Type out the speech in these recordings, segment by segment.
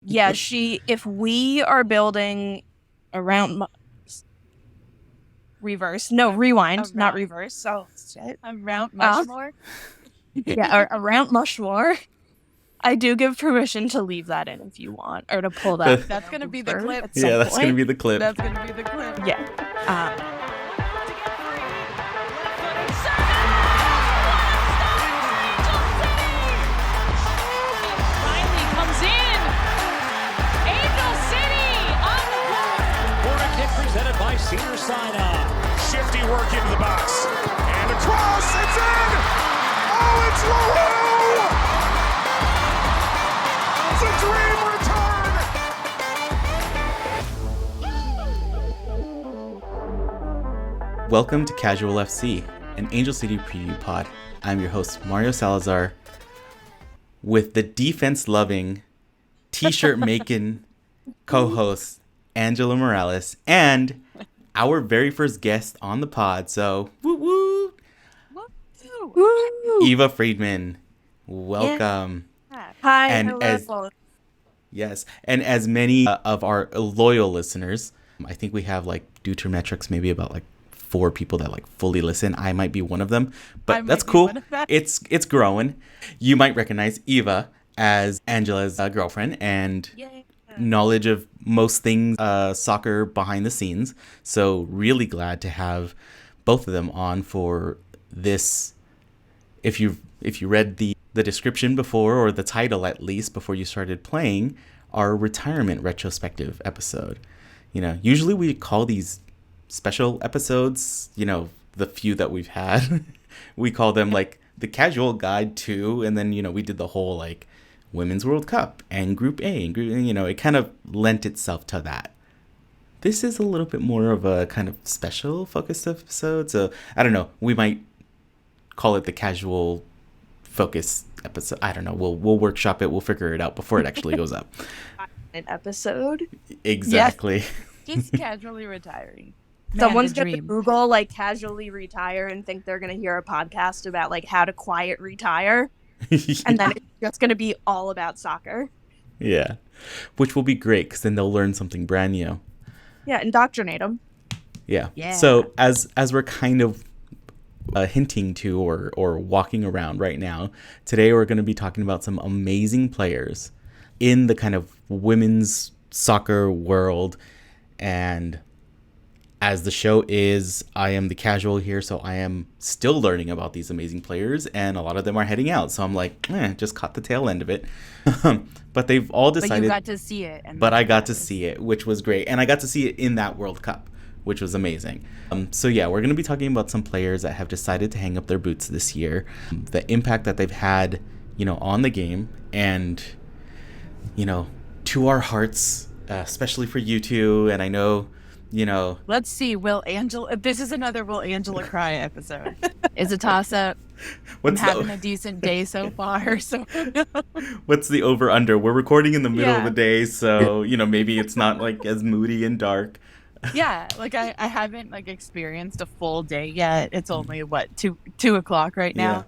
Yeah, if we are building around rewind, not reverse. So around Mushmore. Yeah, around Mushmore. I do give permission to leave that in if you want, or to pull that. That's gonna be the clip. Yeah, that's gonna be the clip. That's gonna be the clip. Yeah. Riley comes in. Angel City on the board. Corner kick presented by Cedar Sinai. Shifty work into the box. And across, it's in! Oh, it's Woohoo! It's a dream return! Welcome to Casual FC, an Angel City preview pod. I'm your host, Mario Salazar, with the defense-loving, t-shirt-making co-host, Angela Morales, and our very first guest on the pod. So, woo woo! Woo! Eva Friedman, welcome. Yeah. Hi, And hello. Yes, and as many of our loyal listeners, I think we have, like, due to metrics, maybe about like 4 people that like fully listen. I might be one of them, but that's cool. It's growing. You might recognize Eva as Angela's girlfriend and knowledge of most things soccer behind the scenes. So really glad to have both of them on for this. If you read the description before, or the title at least before you started playing, our retirement retrospective episode. You know, usually we call these special episodes, you know, the few that we've had, we call them like the casual guide to, and then, you know, we did the whole like Women's World Cup and Group A and you know, it kind of lent itself to that. This is a little bit more of a kind of special focused episode, so I don't know, we might call it the casual focus episode. I don't know, we'll workshop it, we'll figure it out before it actually goes up. An episode? Exactly. Yes. Just casually retiring. Someone's going to Google like casually retire and think they're going to hear a podcast about like how to quiet retire. And then it's just going to be all about soccer. Yeah. Which will be great because then they'll learn something brand new. Yeah, indoctrinate them. Yeah. So as we're kind of hinting to or walking around right now, today we're going to be talking about some amazing players in the kind of women's soccer world. And as the show is, I am the casual here, so I am still learning about these amazing players, and a lot of them are heading out. So I'm like, just caught the tail end of it. But they've all decided. But you got to see it. But I got to see it, which was great. And I got to see it in that World Cup, which was amazing. So yeah, we're going to be talking about some players that have decided to hang up their boots this year, the impact that they've had, you know, on the game, and, you know, to our hearts, especially for you two. And I know, you know, let's see, this is another Will Angela cry episode. It's a toss-up. I'm having a decent day so far. So what's the over-under? We're recording in the middle of the day, so, you know, maybe it's not like as moody and dark. Yeah, like I haven't like experienced a full day yet. It's only what, 2 o'clock right now. Yeah.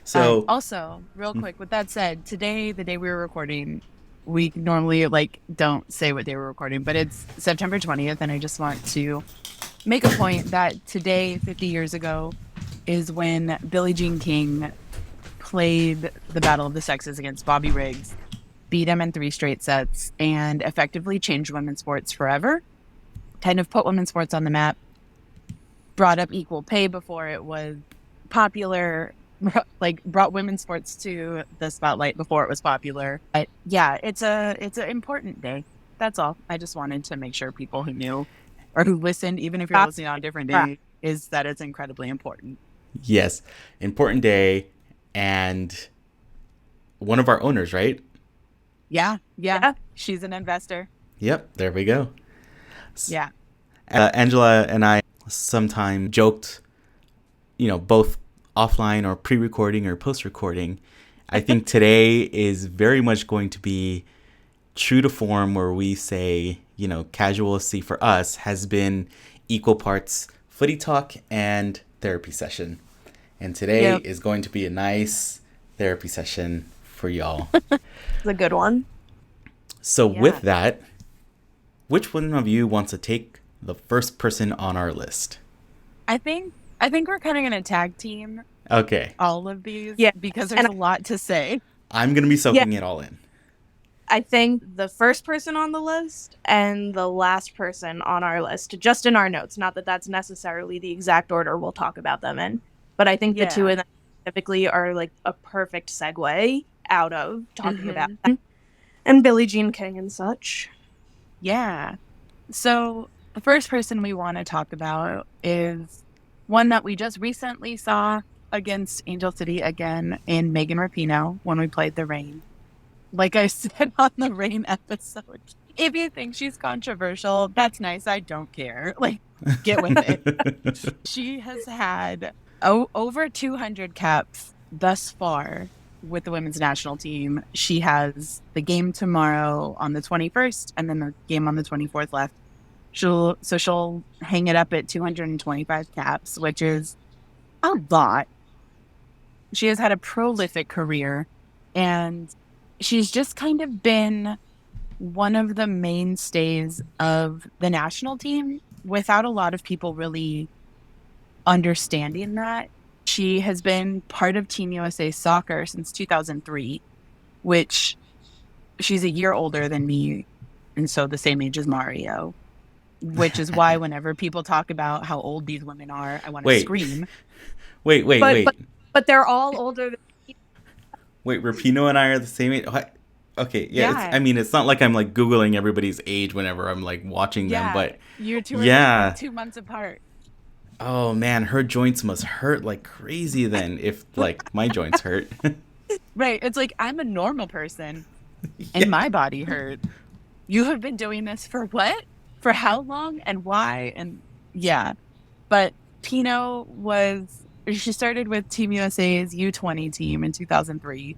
So also, real quick, with that said, today, the day we were recording, we normally like don't say what day we're recording, but it's September 20th, and I just want to make a point that today, 50 years ago, is when Billie Jean King played the Battle of the Sexes against Bobby Riggs, beat him in 3 straight sets, and effectively changed women's sports forever. Kind of put women's sports on the map, brought up equal pay before it was popular, like brought women's sports to the spotlight before it was popular. But yeah, it's an important day. That's all. I just wanted to make sure people who knew or who listened, even if you're listening on a different day, is that it's incredibly important. Yes, important day, and one of our owners, right? Yeah. She's an investor. Yep, there we go. Yeah. Angela and I sometime joked, you know, both offline or pre-recording or post-recording. I think today is very much going to be true to form, where we say, you know, Casual FC for us has been equal parts footy talk and therapy session. And today is going to be a nice therapy session for y'all. It's a good one. So Yeah. with that, which one of you wants to take the first person on our list? I think we're kind of going to tag team Okay. all of these Yeah. because there's a lot to say. I'm going to be soaking it all in. I think the first person on the list and the last person on our list, just in our notes, not that that's necessarily the exact order we'll talk about them in, but I think the two of them typically are like a perfect segue out of talking about them and Billie Jean King and such. Yeah. So the first person we want to talk about is one that we just recently saw against Angel City again in Megan Rapinoe when we played the Reign. Like I said on the Reign episode, if you think she's controversial, that's nice. I don't care. Like, get with it. She has had over 200 caps thus far with the women's national team. She has the game tomorrow on the 21st and then the game on the 24th left. She'll hang it up at 225 caps, which is a lot. She has had a prolific career, and she's just kind of been one of the mainstays of the national team without a lot of people really understanding that. She has been part of Team USA Soccer since 2003, which she's a year older than me, and so the same age as Mario, which is why whenever people talk about how old these women are, I want to scream. Wait. But they're all older than me. Wait, Rapinoe and I are the same age? What? Okay, yeah. It's not like I'm like Googling everybody's age whenever I'm like watching them, but you two are like 2 months apart. Oh man, her joints must hurt like crazy then if like my joints hurt. Right. It's like I'm a normal person and my body hurt. You have been doing this for what? For how long and why? And yeah. But Pino she started with Team USA's U20 team in 2003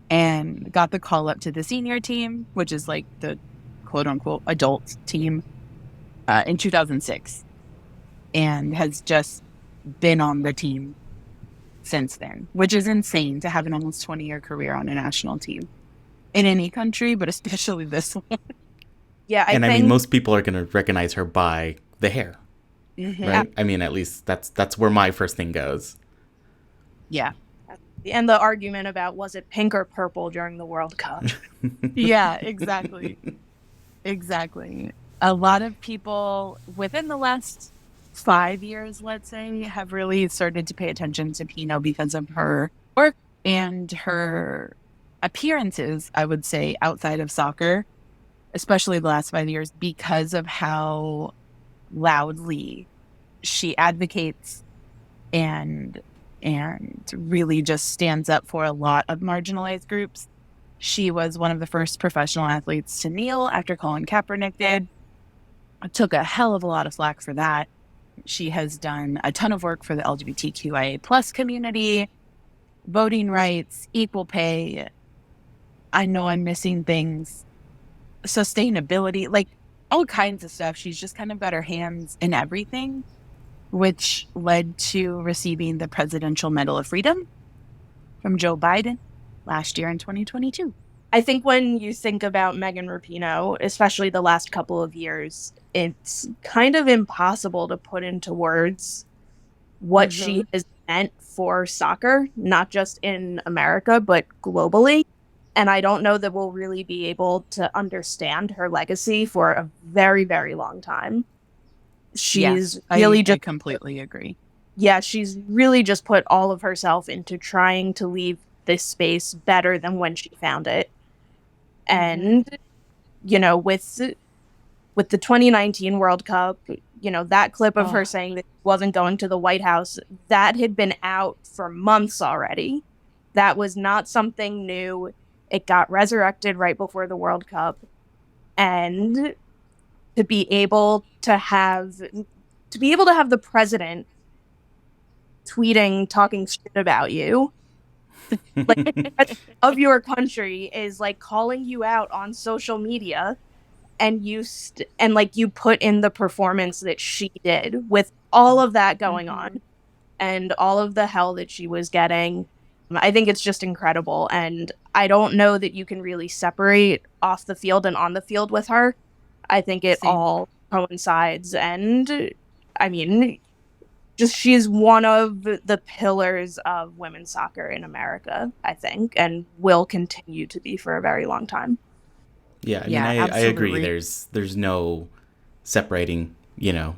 and got the call up to the senior team, which is like the quote unquote adult team, in 2006. And has just been on the team since then, which is insane to have an almost 20-year career on a national team in any country, but especially this one. Yeah, I mean, most people are going to recognize her by the hair, right? I mean, at least that's where my first thing goes. Yeah. And the argument about was it pink or purple during the World Cup? Yeah, exactly. Exactly. A lot of people within the last 5 years, let's say, have really started to pay attention to Pino because of her work and her appearances, I would say, outside of soccer, especially the last 5 years, because of how loudly she advocates and really just stands up for a lot of marginalized groups. She was one of the first professional athletes to kneel after Colin Kaepernick did. It took a hell of a lot of flack for that. She has done a ton of work for the LGBTQIA plus community, voting rights, equal pay. I know I'm missing things. Sustainability, like all kinds of stuff. She's just kind of got her hands in everything, which led to receiving the Presidential Medal of Freedom from Joe Biden last year in 2022. I think when you think about Megan Rapinoe, especially the last couple of years, it's kind of impossible to put into words what she has meant for soccer, not just in America, but globally. And I don't know that we'll really be able to understand her legacy for a very, very long time. She's I completely agree. Yeah, she's really just put all of herself into trying to leave this space better than when she found it. And, with the 2019 World Cup, that clip of her saying that she wasn't going to the White House, that had been out for months already. That was not something new. It got resurrected right before the World Cup. And to be able to have the president tweeting, talking shit about you, like of your country, is like calling you out on social media, and you put in the performance that she did with all of that going on and all of the hell that she was getting, I think it's just incredible. And I don't know that you can really separate off the field and on the field with her. I think it all coincides. And I mean, just she's one of the pillars of women's soccer in America, I think, and will continue to be for a very long time. Yeah, I mean, I agree. There's no separating, you know,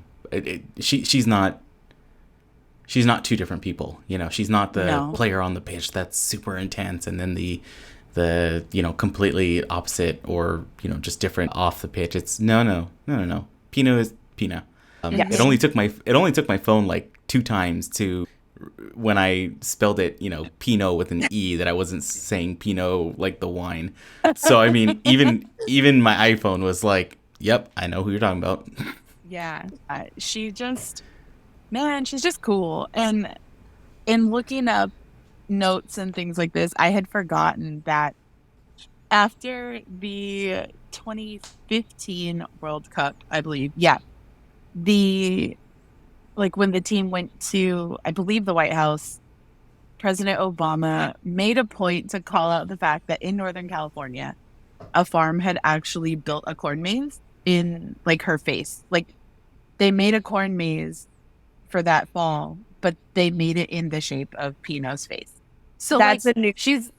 she's not two different people, you know. She's not the player on the pitch that's super intense and then the you know, completely opposite or, you know, just different off the pitch. It's no. Pinot is Pinot. Yes. It only took my phone like 2 times to, when I spelled it, you know, Pinot with an E, that I wasn't saying Pinot like the wine. So I mean, even my iPhone was like, yep, I know who you're talking about. Yeah, she's just cool. And in looking up notes and things like this, I had forgotten that after the 2015 World Cup, I believe, when the team went to, I believe, the White House, President Obama made a point to call out the fact that in Northern California, a farm had actually built a corn maze in like her face. Like, they made a corn maze for that fall, but they made it in the shape of Pinot's face. So that's like, she's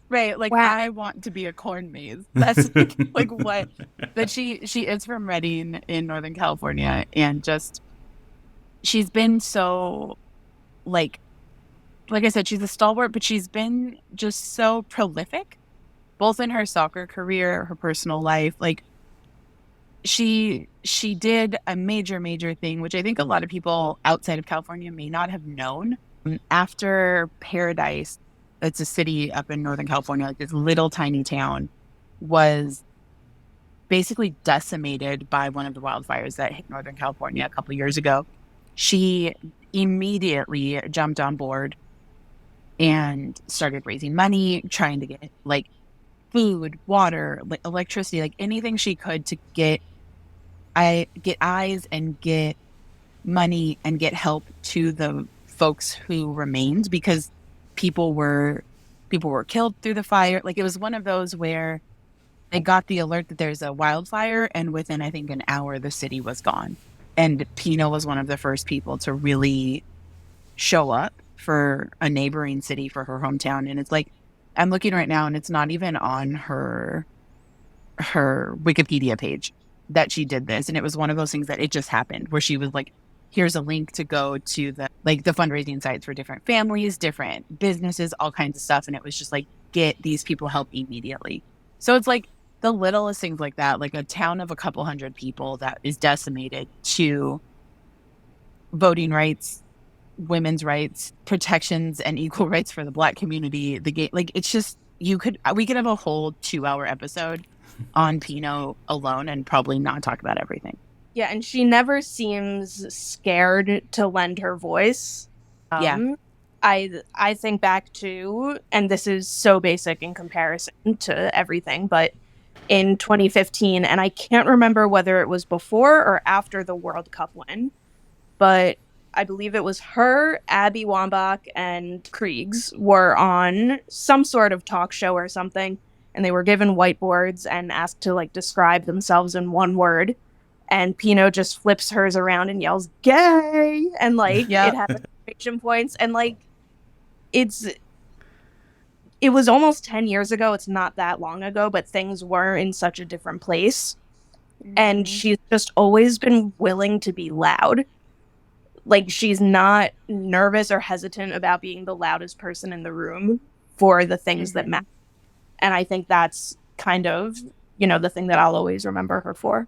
right. Like, wow. I want to be a corn maze. That's like what. But she is from Redding in Northern California, and just she's been so like I said, she's a stalwart, but she's been just so prolific, both in her soccer career, her personal life. Like, she did a major thing, which I think a lot of people outside of California may not have known. After Paradise, it's a city up in Northern California, like this little tiny town, was basically decimated by one of the wildfires that hit Northern California a couple of years ago. She immediately jumped on board and started raising money, trying to get like food, water, like electricity, like anything she could to get eyes and get money and get help to the folks who remained, because people were killed through the fire. Like, it was one of those where they got the alert that there's a wildfire, and within, I think, an hour, the city was gone. And Pinot was one of the first people to really show up for a neighboring city, for her hometown. And it's like, I'm looking right now, and it's not even on her Wikipedia page that she did this. And it was one of those things that it just happened, where she was like, here's a link to go to the fundraising sites for different families, different businesses, all kinds of stuff. And it was just like, get these people help immediately. So it's like the littlest things like that, like a town of a couple hundred people that is decimated, to voting rights, women's rights, protections, and equal rights for the Black community. Like, it's just, we could have a whole 2-hour episode on Pinot alone and probably not talk about everything. Yeah, and she never seems scared to lend her voice. I think back to, and this is so basic in comparison to everything, but in 2015, and I can't remember whether it was before or after the World Cup win, but I believe it was her, Abby Wambach, and Kriegs were on some sort of talk show or something, and they were given whiteboards and asked to like describe themselves in one word. And Pinot just flips hers around and yells, "Gay!" And like, It has exclamation points. And like, it was almost 10 years ago. It's not that long ago, but things were in such a different place. Mm-hmm. And she's just always been willing to be loud. Like, she's not nervous or hesitant about being the loudest person in the room for the things that matter. And I think that's kind of, you know, the thing that I'll always remember her for.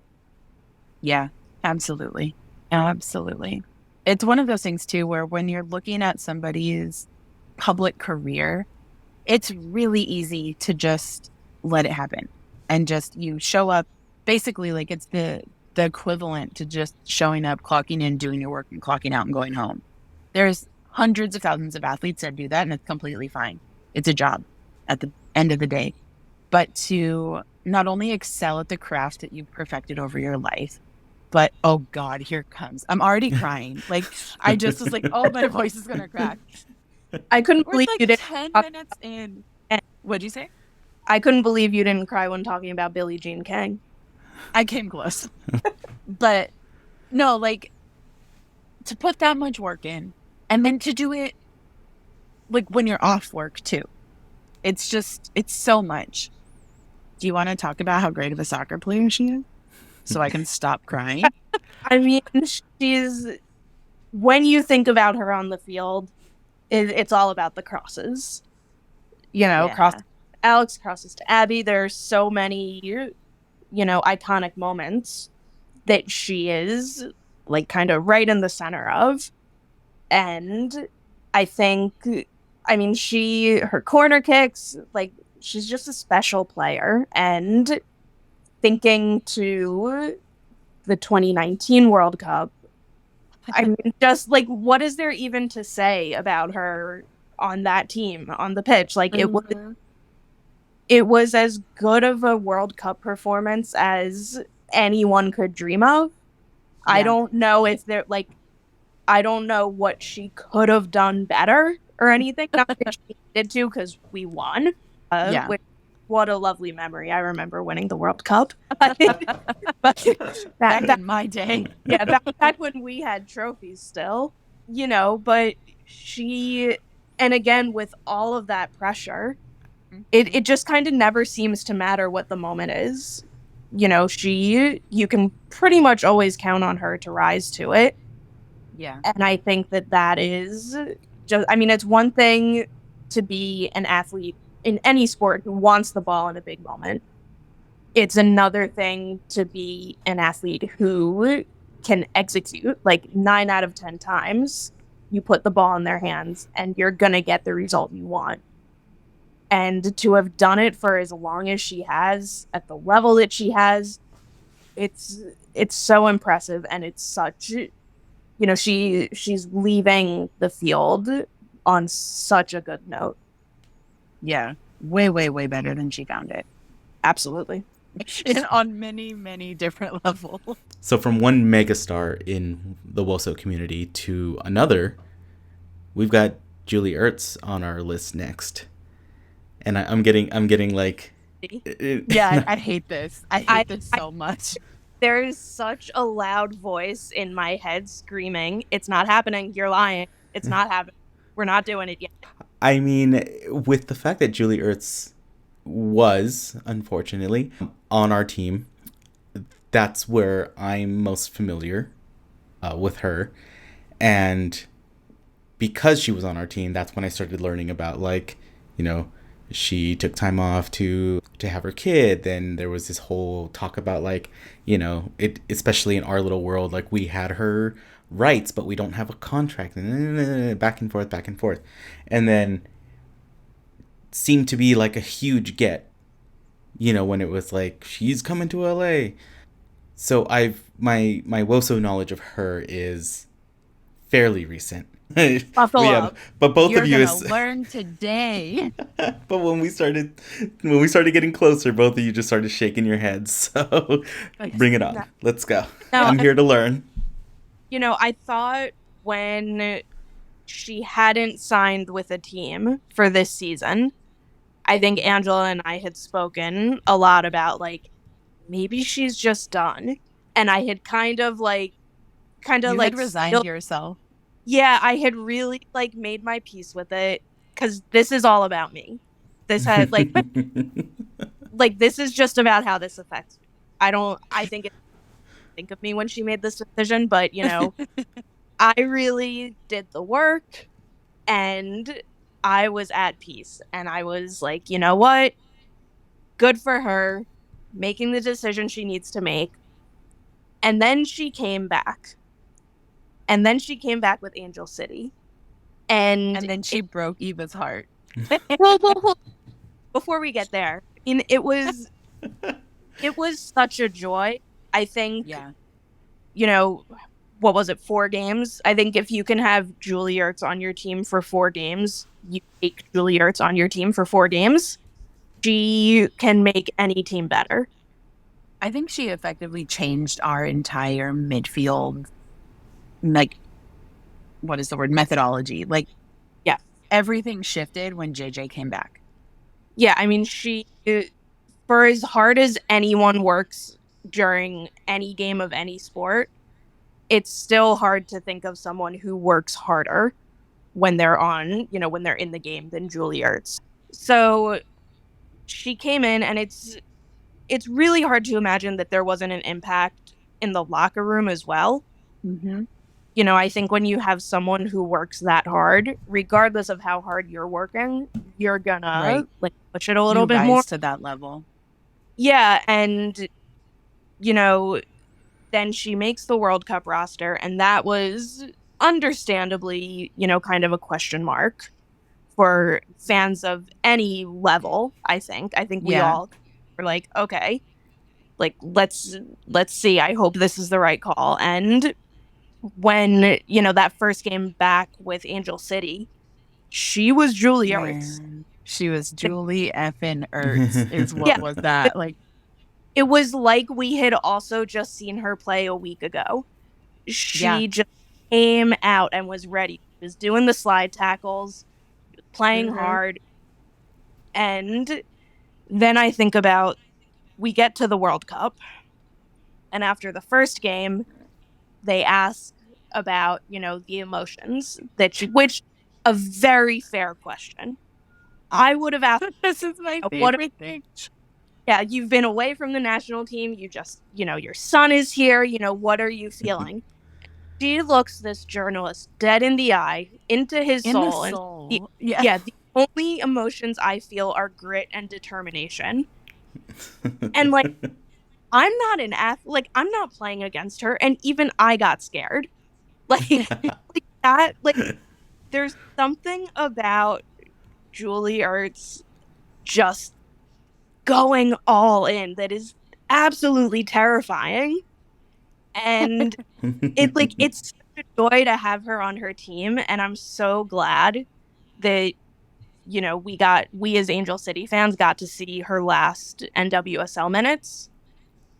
Yeah, absolutely. Absolutely. It's one of those things, too, where when you're looking at somebody's public career, it's really easy to just let it happen. And just, you show up, basically, like, it's the equivalent to just showing up, clocking in, doing your work, and clocking out and going home. There's hundreds of thousands of athletes that do that, and it's completely fine. It's a job at the end of the day. But to not only excel at the craft that you've perfected over your life, but, oh God, here it comes. I'm already crying. Like, I just was like, oh, my voice is going to crack. I couldn't We're believe like you didn't 10 talk- minutes in. What'd you say? I couldn't believe you didn't cry when talking about Billie Jean King. I came close. But no, like, to put that much work in and then to do it like when you're off work too. It's so much. Do you want to talk about how great of a soccer player she is? So I can stop crying? I mean, when you think about her on the field, it's all about the crosses. Yeah. Alex crosses to Abby. There's so many, iconic moments that she is like kind of right in the center of. And I think, her corner kicks, like, she's just a special player. And thinking to the 2019 World Cup, I mean, just like, what is there even to say about her on that team, on the pitch? Like, it was as good of a World Cup performance as anyone could dream of. Yeah. I don't know what she could have done better or anything. Not that she needed to, because we won. Yeah. What a lovely memory. I remember winning the World Cup. But back in my day. Yeah, back when we had trophies still. But and again, with all of that pressure, it just kind of never seems to matter what the moment is. You can pretty much always count on her to rise to it. Yeah. And I think that is just, it's one thing to be an athlete in any sport who wants the ball in a big moment. It's another thing to be an athlete who can execute, like 9 out of 10 times. You put the ball in their hands and you're going to get the result you want. And to have done it for as long as she has, at the level that she has, it's so impressive. And it's such, she's leaving the field on such a good note. Yeah. Way, way, way better than she found it. Absolutely. And on many, many different levels. So from one megastar in the WOSO community to another, we've got Julie Ertz on our list next. And I'm getting like... Yeah, I hate this. I hate this so much. There is such a loud voice in my head screaming, "It's not happening. You're lying. It's not happening. We're not doing it yet." I mean, with the fact that Julie Ertz was, unfortunately, on our team, that's where I'm most familiar with her. And because she was on our team, that's when I started learning about, like, she took time off to have her kid. Then there was this whole talk about, like, it, especially in our little world, like, we had her rights, but we don't have a contract, and back and forth. And then seemed to be like a huge get, when it was like, she's coming to LA. So my WOSO knowledge of her is fairly recent. Buckle up. But both You're of you gonna learn today. But when we started getting closer, both of you just started shaking your heads. So bring it on. Let's go. No, I'm here to learn. I thought when she hadn't signed with a team for this season, I think Angela and I had spoken a lot about, like, maybe she's just done. And I had kind of resigned yourself. Yeah, I had really, like, made my peace with it, because this is all about me. This had, like, this is just about how this affects me. I think it think of me when she made this decision, but, I really did the work, and I was at peace. And I was like, you know what? Good for her, making the decision she needs to make. And then she came back. And then she came back with Angel City. And then she broke Eva's heart. Well, before we get there, it was such a joy. I think, what was it, 4 games? I think if you can have Julie Ertz on your team for 4 games, you take Julie Ertz on your team for 4 games, she can make any team better. I think she effectively changed our entire midfield, like, what is the word? Methodology. Like, yeah. everything shifted when JJ came back. Yeah, I mean, for as hard as anyone works during any game of any sport, it's still hard to think of someone who works harder when they're when they're in the game than Julie Ertz. So she came in, and it's really hard to imagine that there wasn't an impact in the locker room as well. Mm-hmm. I think when you have someone who works that hard, regardless of how hard you're working, you're gonna push it a little bit more to that level. Yeah, and then she makes the World Cup roster, and that was understandably, kind of a question mark for fans of any level, I think. I think we all were like, okay, like let's see. I hope this is the right call. And when, that first game back with Angel City, she was Julie Ertz. She was Julie effing Ertz is what was that. Like, it was like we had also just seen her play a week ago. She just came out and was ready. She was doing the slide tackles, playing hard. And then I think about, we get to the World Cup, and after the first game, they ask about, the emotions which a very fair question. I would have asked, this is my favorite thing. Yeah, you've been away from the national team. You just, your son is here. What are you feeling? She looks this journalist dead in the eye, into his soul. And the only emotions I feel are grit and determination. And I'm not an athlete. I'm not playing against her, and even I got scared. That. There's something about Julie Ertz just going all in that is absolutely terrifying. And it's such a joy to have her on her team, and I'm so glad that we as Angel City fans got to see her last NWSL minutes.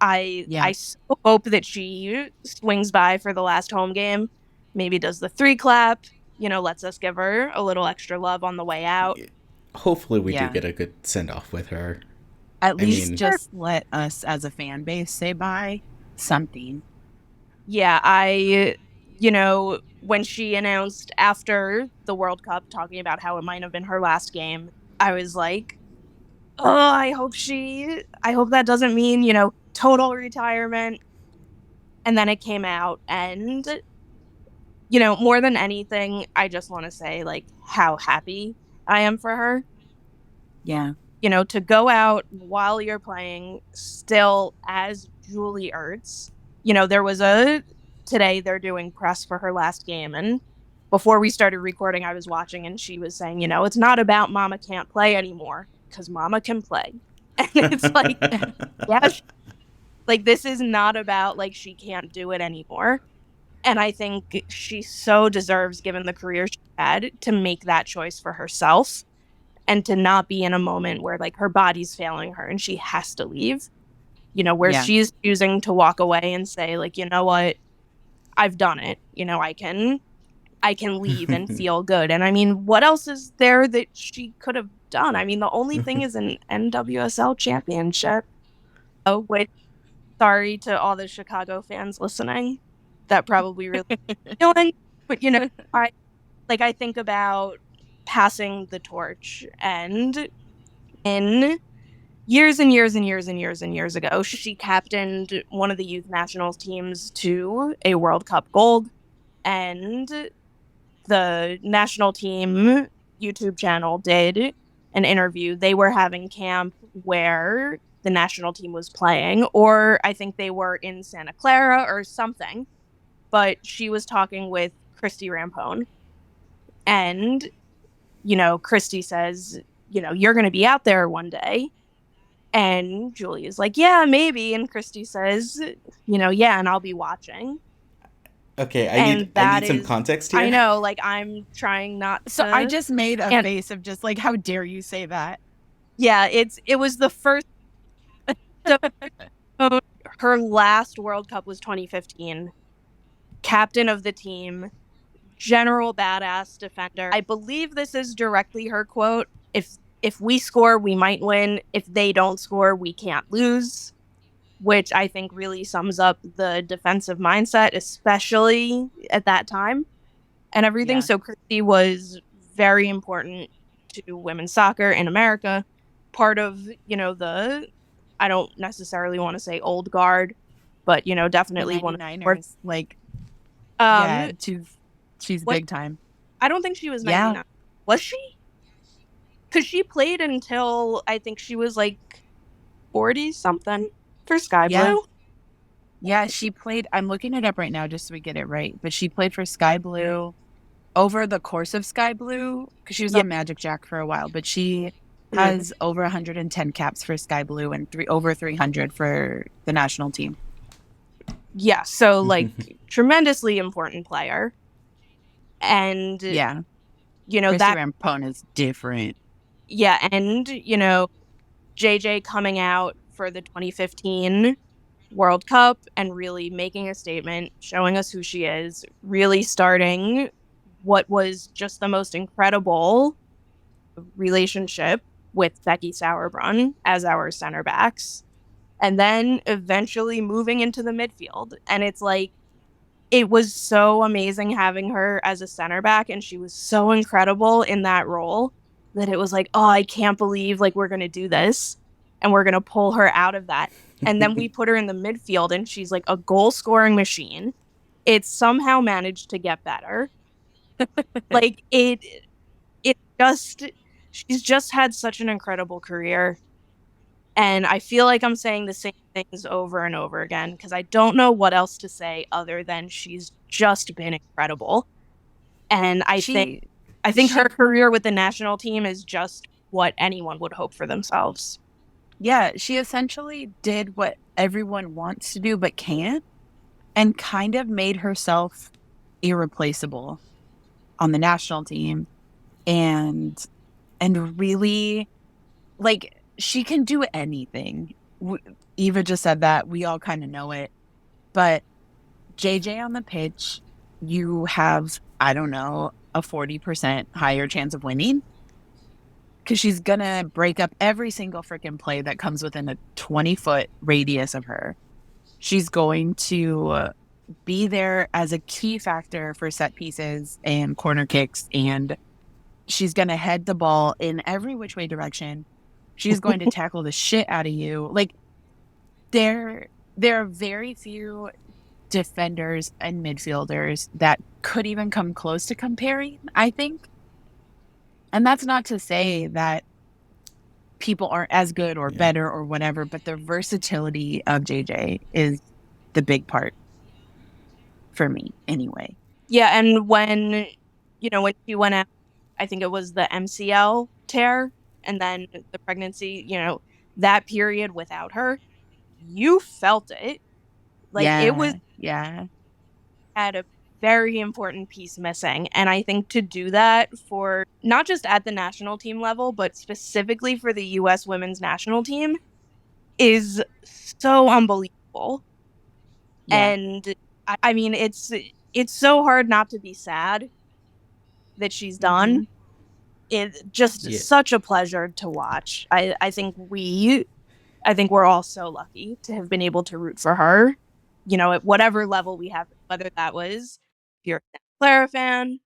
I so hope that she swings by for the last home game, maybe does the 3 clap, lets us give her a little extra love on the way out. Hopefully we do get a good send-off with her. At least just let us as a fan base say bye, something. Yeah, when she announced after the World Cup, talking about how it might have been her last game, I was like, oh, I hope that doesn't mean, total retirement. And then it came out, and, more than anything, I just want to say, how happy I am for her. Yeah. To go out while you're playing still as Julie Ertz. There was today they're doing press for her last game, and before we started recording, I was watching, and she was saying, it's not about Mama can't play anymore, because Mama can play. And it's this is not about she can't do it anymore. And I think she so deserves, given the career she had, to make that choice for herself and to not be in a moment where her body's failing her and she has to leave. Where she's choosing to walk away and say, you know what, I've done it. I can leave and feel good. And I mean, what else is there that she could have done? I mean, the only thing is an NWSL championship. Oh, wait, sorry to all the Chicago fans listening. That probably really feeling. But, I think about passing the torch, and in years and years and years and years and years ago, she captained one of the youth nationals teams to a World Cup gold, and the national team YouTube channel did an interview. They were having camp where the national team was playing, or I think they were in Santa Clara or something, but she was talking with Christy Rampone, and Christy says, you're going to be out there one day. And Julie is like, yeah, maybe. And Christy says, yeah, and I'll be watching. Okay, I need some context here. I know, I'm trying not to. So I just made a face of just how dare you say that? Yeah, it was the first. So, her last World Cup was 2015. Captain of the team, general badass defender. I believe this is directly her quote. If we score, we might win. If they don't score, we can't lose, which I think really sums up the defensive mindset, especially at that time and everything. Yeah. So Christy was very important to women's soccer in America. Part of, I don't necessarily want to say old guard, but, definitely The one of 99ers, like, yeah, she's big time. I don't think she was Yeah. 99. Was she? Because she played until I think she was like 40 something for Sky Blue. Yeah, she played. I'm looking it up right now just so we get it right. But she played for Sky Blue over the course of Sky Blue because she was on Magic Jack for a while. But she has over 110 caps for Sky Blue and over 300 for the national team. Yeah, so like tremendously important player. And Yeah, Christy that Rampone is different. Yeah, and JJ coming out for the 2015 World Cup and really making a statement, showing us who she is, really starting what was just the most incredible relationship with Becky Sauerbrunn as our center backs, and then eventually moving into the midfield. And it's like, it was so amazing having her as a center back, and she was so incredible in that role that it was like, oh, I can't believe like we're going to do this and we're going to pull her out of that. And then we put her in the midfield and she's like a goal scoring machine. It somehow managed to get better. Like she's just had such an incredible career. And I feel like I'm saying the same things over and over again because I don't know what else to say other than she's just been incredible. And I think her career with the national team is just what anyone would hope for themselves. Yeah, she essentially did what everyone wants to do but can't, and kind of made herself irreplaceable on the national team. And really, like, she can do anything. Eva just said that. We all kind of know it. But JJ on the pitch, you have, I don't know, a 40% higher chance of winning because she's going to break up every single freaking play that comes within a 20-foot radius of her. She's going to be there as a key factor for set pieces and corner kicks, and she's going to head the ball in every which way direction. She's going to tackle the shit out of you. Like, there are very few defenders and midfielders that could even come close to comparing, I think. And that's not to say that people aren't as good or better or whatever, but the versatility of JJ is the big part for me anyway. Yeah, and when she went out, I think it was the MCL tear and then the pregnancy, that period without her, you felt it. Like it was had a very important piece missing. And I think to do that for not just at the national team level, but specifically for the US women's national team is so unbelievable. Yeah. And I mean, it's so hard not to be sad that she's done. Mm-hmm. It's just such a pleasure to watch. I think we're all so lucky to have been able to root for her, at whatever level we have, whether that was if you're a Clara fan,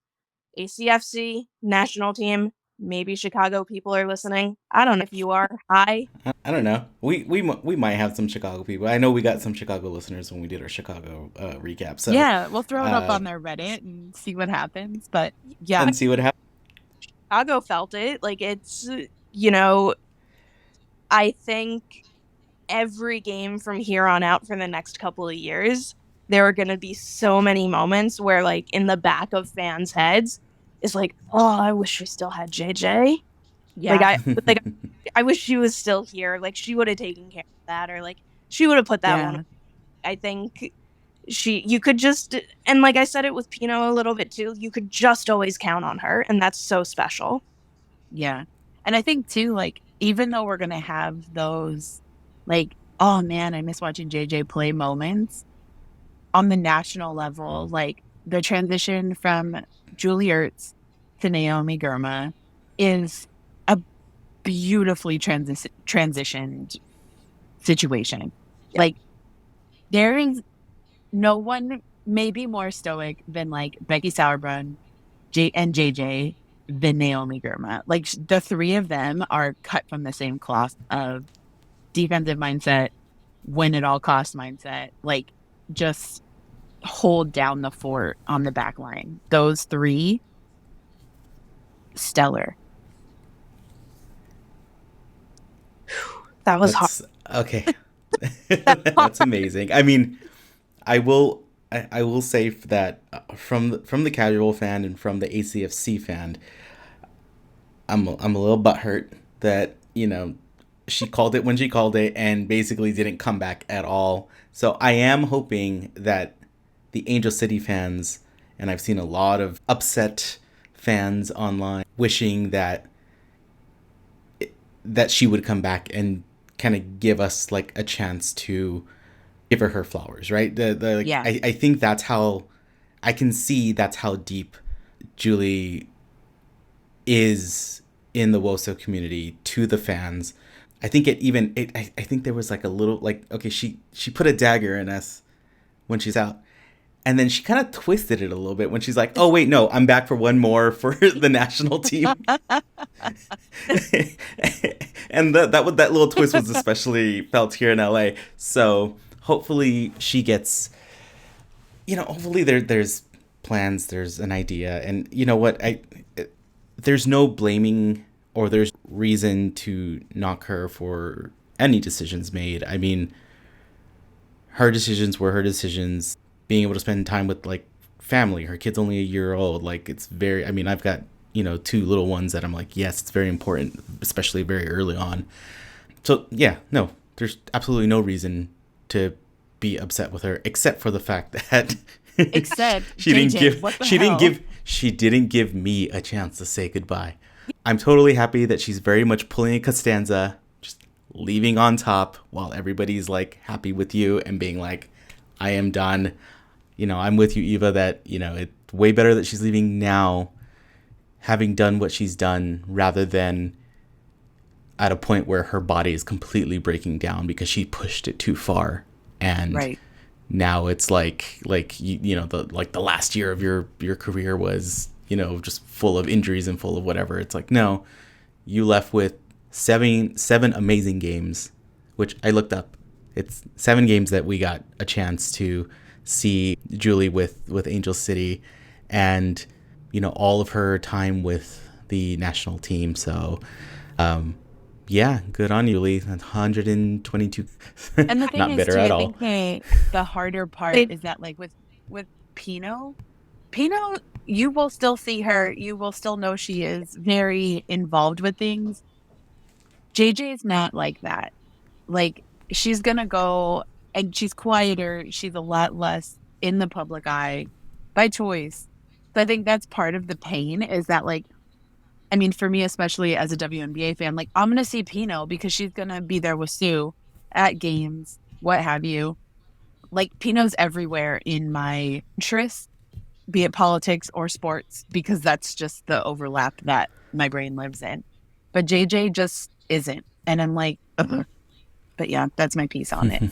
ACFC, national team, maybe Chicago people are listening. I don't know if you are. Hi. I don't know. We might have some Chicago people. I know we got some Chicago listeners when we did our Chicago recap. So yeah, we'll throw it up on their Reddit and see what happens. But yeah, and see what happens. Chicago felt it. Like it's, I think every game from here on out for the next couple of years, there are going to be so many moments where, like, in the back of fans' heads is like, oh, I wish we still had JJ. Yeah. I wish she was still here. Like, she would have taken care of that, or like she would have put that one. I think you could just, and like I said it with Pino a little bit too, you could just always count on her, and that's so special. Yeah. And I think too, like, even though we're going to have those, like, oh man, I miss watching JJ play moments on the national level, like, the transition from Julie Ertz to Naomi Girma is a beautifully transitioned situation. Yeah. Like, there is no one maybe more stoic than like Becky Sauerbrunn and JJ than Naomi Girma. Like, the three of them are cut from the same cloth of defensive mindset, win at all cost mindset, like just hold down the fort on the back line. Those three, stellar. That was hard. Okay. That's amazing. I mean, I will say that from the casual fan and from the ACFC fan, I'm a little butthurt that, you know, she called it when she called it and basically didn't come back at all. So I am hoping that the Angel City fans, and I've seen a lot of upset fans online wishing that she would come back and kind of give us like a chance to give her flowers, right? Yeah. I think that's how I can see that's how deep Julie is in the WOSO community to the fans. I think I think there was like a little like, okay, she put a dagger in us when she's out. And then she kind of twisted it a little bit when she's like, oh, wait, no, I'm back for one more for the national team. And that little twist was especially felt here in LA. So hopefully she gets, you know, hopefully there's plans, there's an idea. And you know what? There's no blaming or there's reason to knock her for any decisions made. I mean, her decisions were her decisions. Being able to spend time with like family, her kid's only a year old. Like, it's very, I mean, I've got, you know, 2 little ones that I'm like, yes, it's very important, especially very early on. So yeah, no, there's absolutely no reason to be upset with her, except for the fact that she didn't give me a chance to say goodbye. I'm totally happy that she's very much pulling a Costanza, just leaving on top while everybody's like happy with you and being like, I am done. You know, I'm with you, Eva, that, you know, it's way better that she's leaving now, having done what she's done, rather than at a point where her body is completely breaking down because she pushed it too far. And right. Now it's like you know, the last year of your career was, you know, just full of injuries and full of whatever. It's like, no, you left with seven amazing games, which I looked up. It's 7 games that we got a chance to see Julie with Angel City, and, you know, all of her time with the national team. So, yeah, good on you, Lee. 122. And the thing Not is, bitter too, at I all. think the harder part is that, like, with Pinot, you will still see her. You will still know she is very involved with things. JJ is not like that. Like, she's going to go, and she's quieter. She's a lot less in the public eye by choice. So I think that's part of the pain, is that, like, I mean, for me, especially as a WNBA fan, like, I'm going to see Pinot because she's going to be there with Sue at games, what have you. Like, Pinot's everywhere in my interests, be it politics or sports, because that's just the overlap that my brain lives in. But JJ just isn't. And I'm like, ugh. But yeah, that's my piece on it.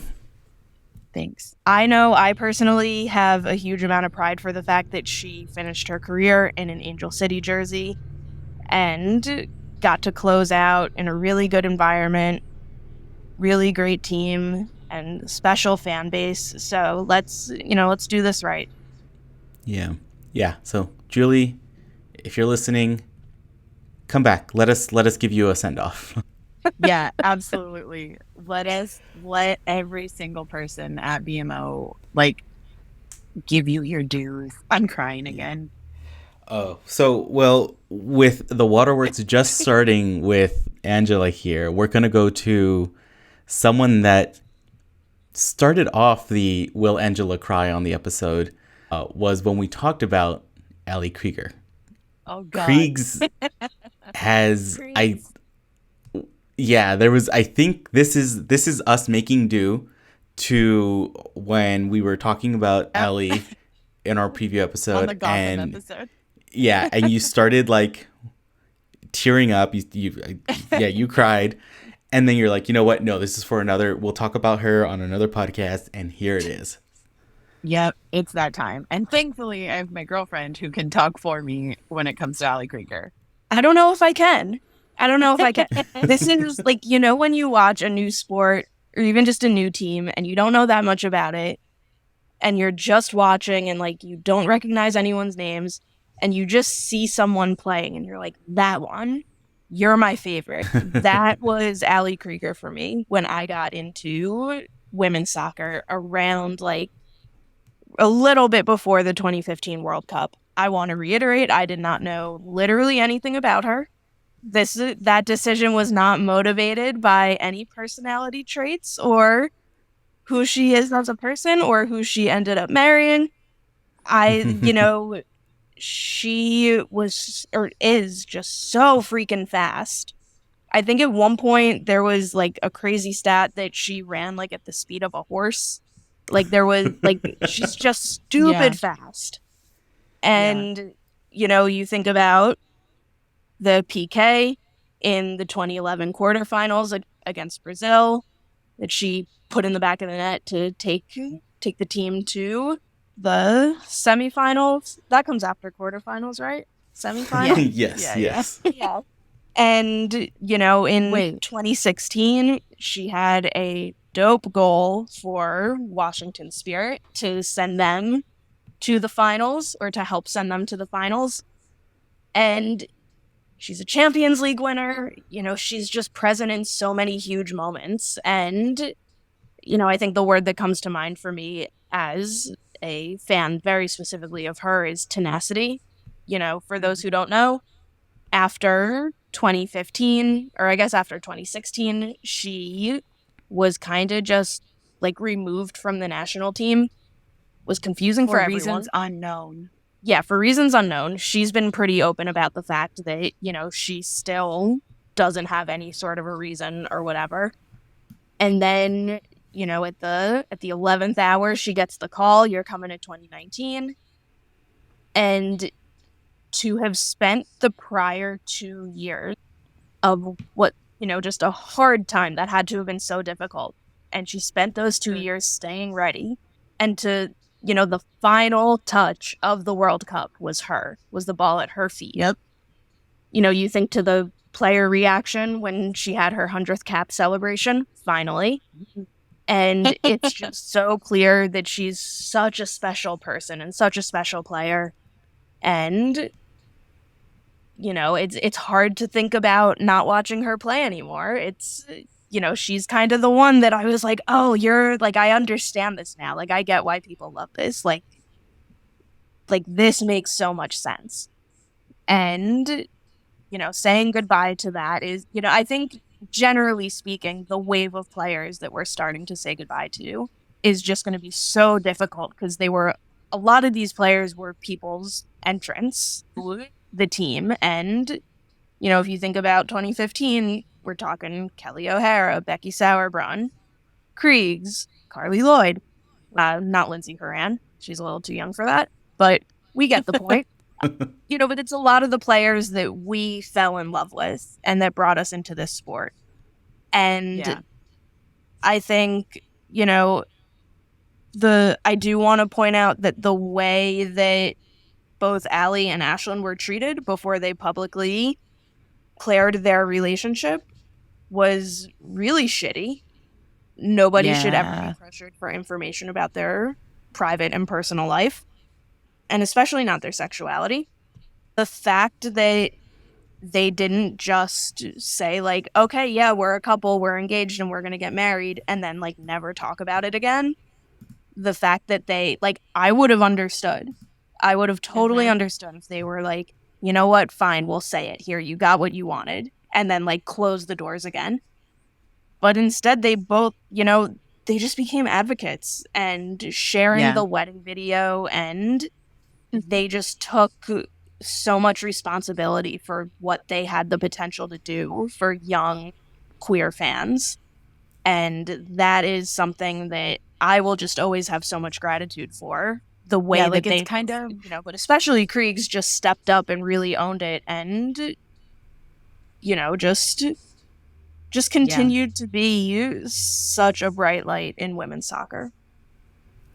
Thanks. I know I personally have a huge amount of pride for the fact that she finished her career in an Angel City jersey and got to close out in a really good environment, really great team, and special fan base. So let's do this right. Yeah. So Julie, if you're listening, come back. Let us give you a send off. Yeah, absolutely. Let every single person at BMO, like, give you your dues. I'm crying again. Oh, so, well, with the waterworks just starting with Angela here, we're going to go to someone that started off the Will Angela Cry on the episode, was when we talked about Allie Krieger. Oh, God. Kriegs has, I think this is us making due to when we were talking about Allie in our preview episode. On the Gotham and episode. Yeah, and you started like tearing up. You cried. And then you're like, you know what? No, this is for another. We'll talk about her on another podcast. And here it is. Yep, it's that time. And thankfully, I have my girlfriend who can talk for me when it comes to Allie Krieger. I don't know if I can. This is like, when you watch a new sport or even just a new team and you don't know that much about it and you're just watching and like you don't recognize anyone's names and you just see someone playing and you're like, that one, you're my favorite. That was Allie Krieger for me when I got into women's soccer around like a little bit before the 2015 World Cup. I want to reiterate, I did not know literally anything about her. That decision was not motivated by any personality traits or who she is as a person or who she ended up marrying. She was or is just so freaking fast. I think at one point there was like a crazy stat that she ran like at the speed of a horse. Like there was like she's just stupid fast. And you think about the PK in the 2011 quarterfinals against Brazil that she put in the back of the net to take the team to the semifinals. That comes after quarterfinals, right? Semifinals? Yes. Yeah. And, in 2016, she had a dope goal for Washington Spirit to send them to the finals or to help send them to the finals. And she's a Champions League winner. She's just present in so many huge moments. And, I think the word that comes to mind for me as a fan very specifically of her is tenacity. For those who don't know, after 2015, or I guess after 2016, she was kind of just like removed from the national team. Was confusing for everyone. Reasons unknown. Yeah, for reasons unknown. She's been pretty open about the fact that, she still doesn't have any sort of a reason or whatever. And then, at the 11th hour, she gets the call, you're coming to 2019. And to have spent the prior 2 years of what, just a hard time that had to have been so difficult. And she spent those 2 years staying ready. And to, the final touch of the World Cup was the ball at her feet. Yep. You think to the player reaction when she had her 100th cap celebration, finally. And it's just so clear that she's such a special person and such a special player. And, it's hard to think about not watching her play anymore. It's, she's kind of the one that I was like, oh, you're like, I understand this now. Like, I get why people love this. Like this makes so much sense. And, saying goodbye to that is, I think generally speaking, the wave of players that we're starting to say goodbye to is just going to be so difficult because a lot of these players were people's entrance to the team. And, if you think about 2015, we're talking Kelly O'Hara, Becky Sauerbrunn, Kriegs, Carly Lloyd, not Lindsey Horan. She's a little too young for that, but we get the point. But it's a lot of the players that we fell in love with and that brought us into this sport. And I think, I do want to point out that the way that both Allie and Ashlyn were treated before they publicly declared their relationship was really shitty. Nobody should ever be pressured for information about their private and personal life, and especially not their sexuality. The fact that they didn't just say like, okay, yeah, we're a couple, we're engaged and we're going to get married, and then like never talk about it again. The fact that they like, I would have understood. I would have totally understood if they were like, you know what, fine, we'll say it. Here, you got what you wanted. And then like close the doors again. But instead they both, they just became advocates and sharing the wedding video, and they just took so much responsibility for what they had the potential to do for young queer fans. And that is something that I will just always have so much gratitude for the way Yeah, that like they, it's kind of, you know, but especially Krieg's just stepped up and really owned it, and, you know, just continued to be such a bright light in women's soccer.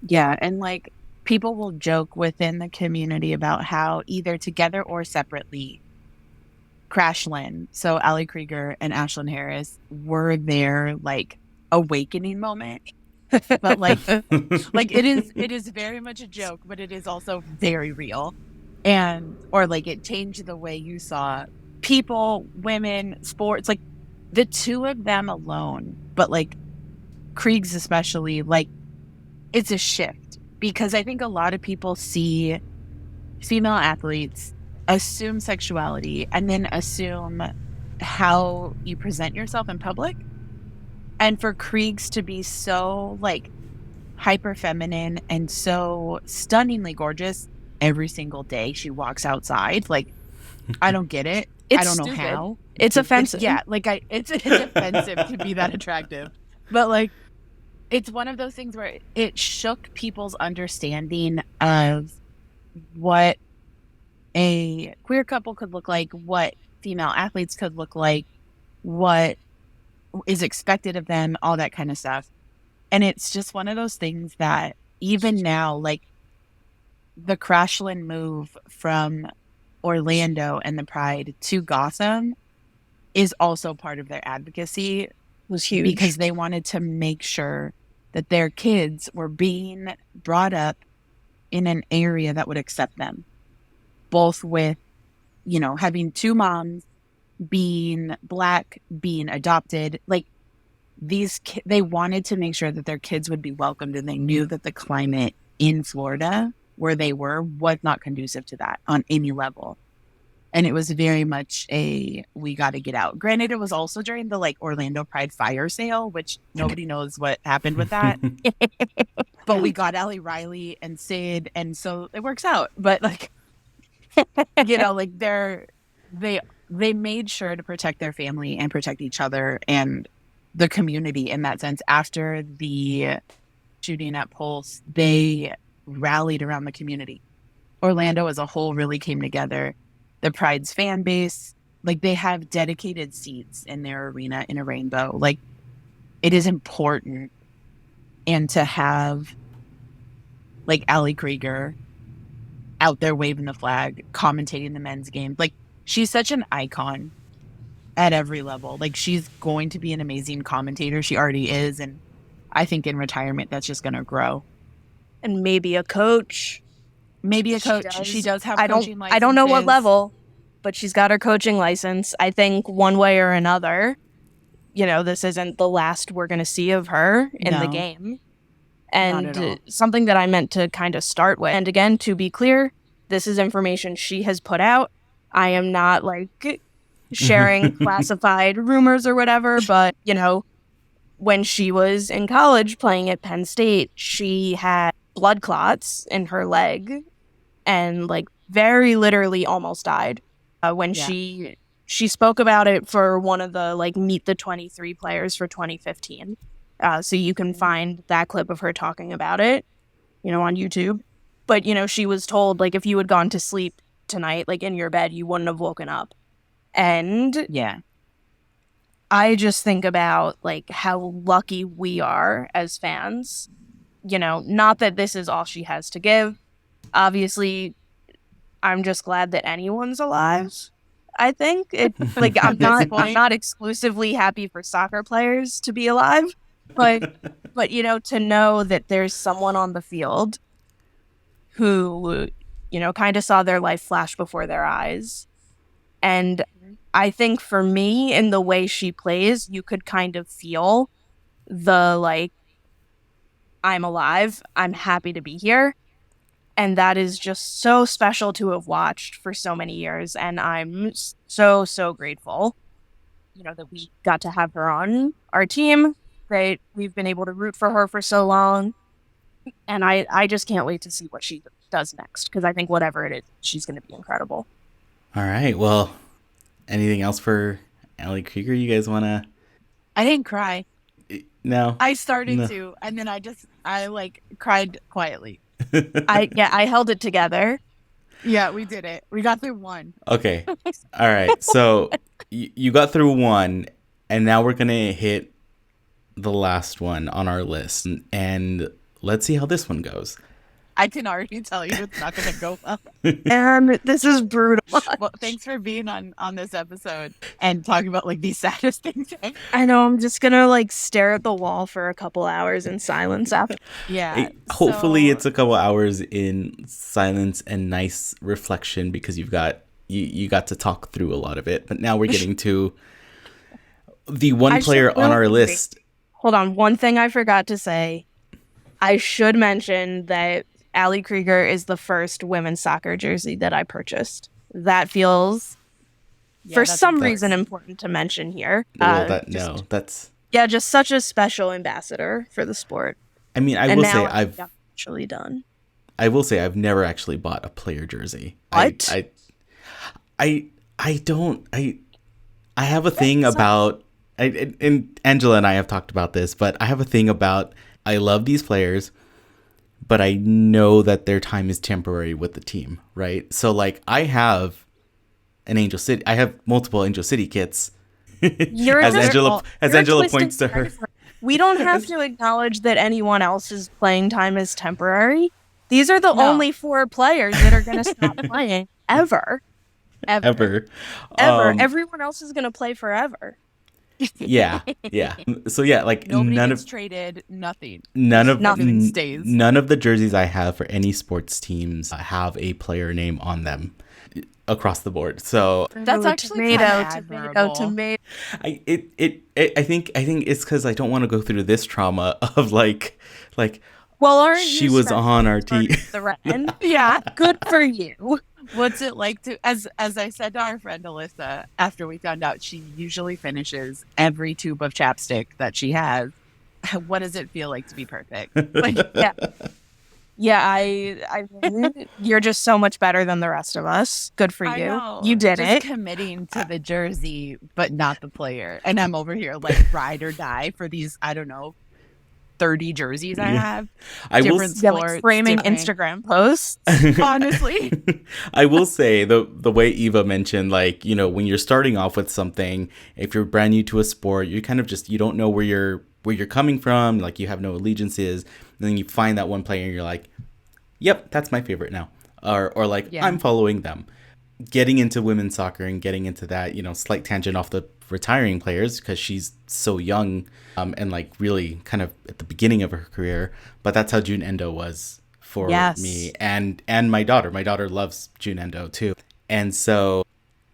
yeah, and like people will joke within the community about how either together or separately, Crashland, so Ali Krieger and Ashlyn Harris were their like awakening moment. But like it is very much a joke, but it is also very real. And or like it changed the way you saw people, women, sports, like the two of them alone, but like Krieg's especially, like it's a shift because I think a lot of people see female athletes assume sexuality and then assume how you present yourself in public. And for Krieg's to be so like hyper feminine and so stunningly gorgeous every single day she walks outside, like I don't get it. It's I don't know stupid. how. It's offensive. Yeah, like it's offensive to be that attractive. But like it's one of those things where it shook people's understanding of what a queer couple could look like, what female athletes could look like, what is expected of them, all that kind of stuff. And it's just one of those things that even now, like the Crashland move from Orlando and the Pride to Gotham is also part of their advocacy. Was huge because they wanted to make sure that their kids were being brought up in an area that would accept them, both with, you know, having two moms, being Black, being adopted. Like they wanted to make sure that their kids would be welcomed, and they knew that the climate in Florida where they were was not conducive to that on any level. And it was very much we got to get out. Granted, it was also during the like Orlando Pride fire sale, which nobody knows what happened with that. But we got Allie Riley and Sid, and so it works out. But like, you know, like they made sure to protect their family and protect each other and the community in that sense. After the shooting at Pulse, they rallied around the community. Orlando as a whole really came together. The Pride's fan base, like they have dedicated seats in their arena in a rainbow. Like it is important. And to have like Ali Krieger out there waving the flag, commentating the men's game, like she's such an icon at every level. Like she's going to be an amazing commentator. She already is. And I think in retirement, that's just going to grow. And maybe a coach. Maybe a coach. She does have coaching licenses. I don't know what level, but she's got her coaching license. I think one way or another, you know, this isn't the last we're going to see of her in the game. And something that I meant to kind of start with. And again, to be clear, this is information she has put out. I am not like sharing classified rumors or whatever, but, you know, when she was in college playing at Penn State, she had blood clots in her leg and like very literally almost died when she spoke about it for one of the like Meet the 23 players for 2015. So you can find that clip of her talking about it, you know, on YouTube. But, you know, she was told like if you had gone to sleep tonight, like in your bed, you wouldn't have woken up. And yeah, I just think about like how lucky we are as fans. You know, not that this is all she has to give. Obviously, I'm just glad that anyone's alive. I think it like I'm not exclusively happy for soccer players to be alive, but you know, to know that there's someone on the field who, you know, kind of saw their life flash before their eyes. And I think for me, in the way she plays, you could kind of feel the like, I'm alive, I'm happy to be here. And that is just so special to have watched for so many years. And I'm so, so grateful, you know, that we got to have her on our team, that we've been able to root for her for so long. And I just can't wait to see what she does next, because I think whatever it is, she's going to be incredible. All right. Well, anything else for Ali Krieger you guys want to? I didn't cry. No. I started to, and then I like cried quietly. I held it together. Yeah, we did it. We got through one. Okay. All right. So you got through one, and now we're going to hit the last one on our list. And let's see how this one goes. I can already tell you it's not going to go well. And this is brutal. Well, thanks for being on this episode and talking about like the saddest things. I know, I'm just gonna like stare at the wall for a couple hours in silence after. Yeah. Hopefully it's a couple hours in silence and nice reflection because you got to talk through a lot of it. But now we're getting to the one player on our list. Hold on, one thing I forgot to say. I should mention that Ali Kreiger is the first women's soccer jersey that I purchased. That feels, for some reason, important to mention here. Just such a special ambassador for the sport. I mean, I will say I've never actually bought a player jersey. What? I have a thing about, and Angela and I have talked about this, but I have a thing about, I love these players, but I know that their time is temporary with the team, right? So like I have multiple Angel City kits. As Angela points to her. We don't have to acknowledge that anyone else's playing time is temporary. These are the only 4 players that are going to stop playing ever. Everyone else is going to play forever. Yeah. So yeah, like nobody none gets of traded, nothing. Nothing stays. None of the jerseys I have for any sports teams have a player name on them across the board. So that's actually tomato. I think it's because I don't want to go through this trauma of like. Well, aren't she was on our team? Yeah, good for you. What's it like to, as I said to our friend Alyssa, after we found out she usually finishes every tube of chapstick that she has, what does it feel like to be perfect? Like, I mean, you're just so much better than the rest of us. Good for you. You did just it. Committing to the jersey, but not the player. And I'm over here like ride or die for these, I don't know, 30 jerseys I have. I will like framing Instagram posts. Honestly, I will say the way Eva mentioned, like, you know, when you're starting off with something, if you're brand new to a sport, you kind of just, you don't know where you're coming from, like you have no allegiances, and then you find that one player and you're like, yep, that's my favorite now, or like I'm following them. Getting into women's soccer and getting into that, you know, slight tangent off the retiring players because she's so young and like really kind of at the beginning of her career, but that's how June Endo was for me and my daughter. My daughter loves June Endo too. And so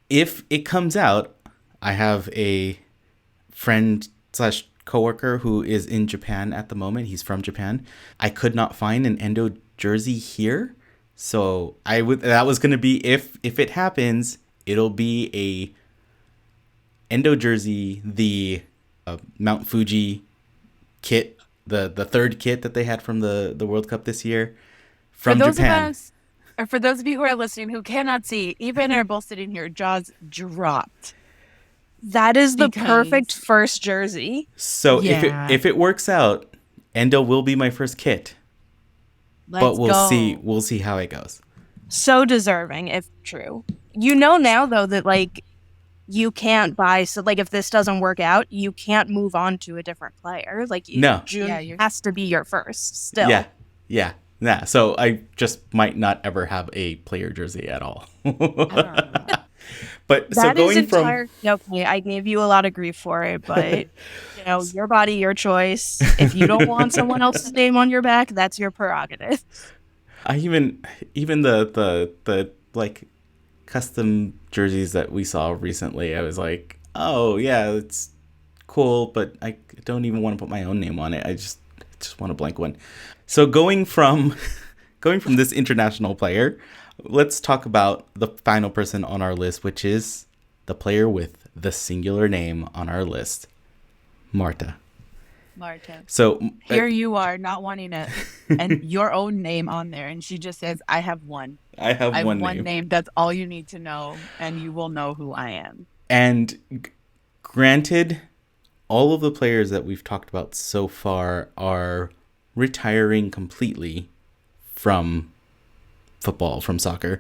if it comes out, I have a friend / coworker who is in Japan at the moment. He's from Japan. I could not find an Endo jersey here. So that was going to be, if it happens, it'll be a Endo jersey, the Mount Fuji kit, the third kit that they had from the World Cup this year from Japan. For those of you who are listening who cannot see, Eva and I are both sitting here, jaws dropped. That is the perfect first jersey. So if it works out, Endo will be my first kit. But we'll see how it goes. So deserving, if true. You know now, though, that, like, you can't buy... So, like, if this doesn't work out, you can't move on to a different player. Like, June has to be your first, still. Yeah. So I just might not ever have a player jersey at all. But that so going is okay, I gave you a lot of grief for it, but you know, your body, your choice. If you don't want someone else's name on your back, that's your prerogative. I even the like custom jerseys that we saw recently, I was like, oh yeah, it's cool, but I don't even want to put my own name on it. I just want a blank one. So going from this international player, let's talk about the final person on our list, which is the player with the singular name on our list, Marta. So here you are not wanting it and your own name on there, and she just says, I have one one name. That's all you need to know, and you will know who I am. And granted, all of the players that we've talked about so far are retiring completely from football, from soccer,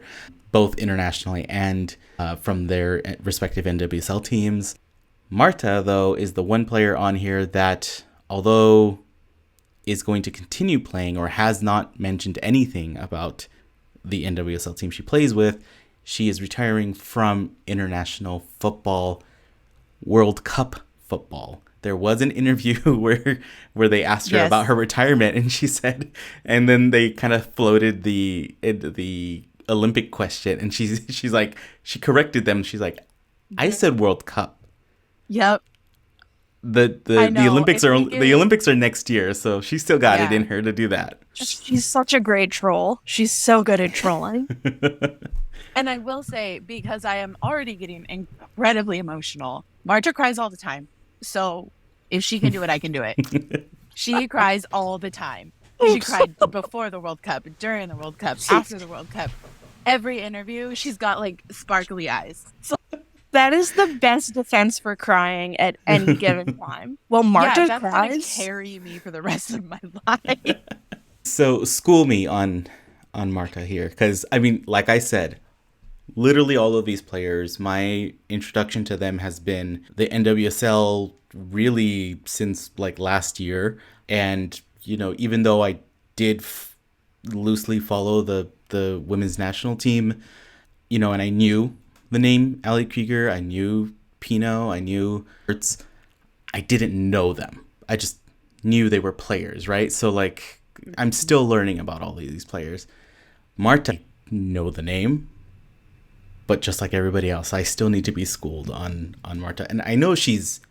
both internationally and from their respective NWSL teams. Marta, though, is the one player on here that, although is going to continue playing or has not mentioned anything about the NWSL team she plays with, she is retiring from international football, World Cup football. There was an interview where they asked her about her retirement, and she said, and then they kind of floated the Olympic question, and she's like, she corrected them. She's like, I said World Cup. Yep. The Olympics are next year, so she still got it in her to do that. She's such a great troll. She's so good at trolling. And I will say, because I am already getting incredibly emotional, Marta cries all the time. So if she can do it, I can do it. She cries all the time. She cried before the World Cup, during the World Cup, after the World Cup. Every interview, she's got like sparkly eyes. So that is the best defense for crying at any given time. Well, Marta that's cries. Gonna carry me for the rest of my life. So school me on Marta here, because I mean, like I said, literally all of these players, my introduction to them has been the NWSL really since like last year. And, you know, even though I did loosely follow the women's national team, you know, and I knew the name Ali Kreiger, I knew Rapinoe, I knew Ertz, I didn't know them. I just knew they were players, right? So like, I'm still learning about all of these players. Marta, I know the name, but just like everybody else, I still need to be schooled on Marta. And I know she's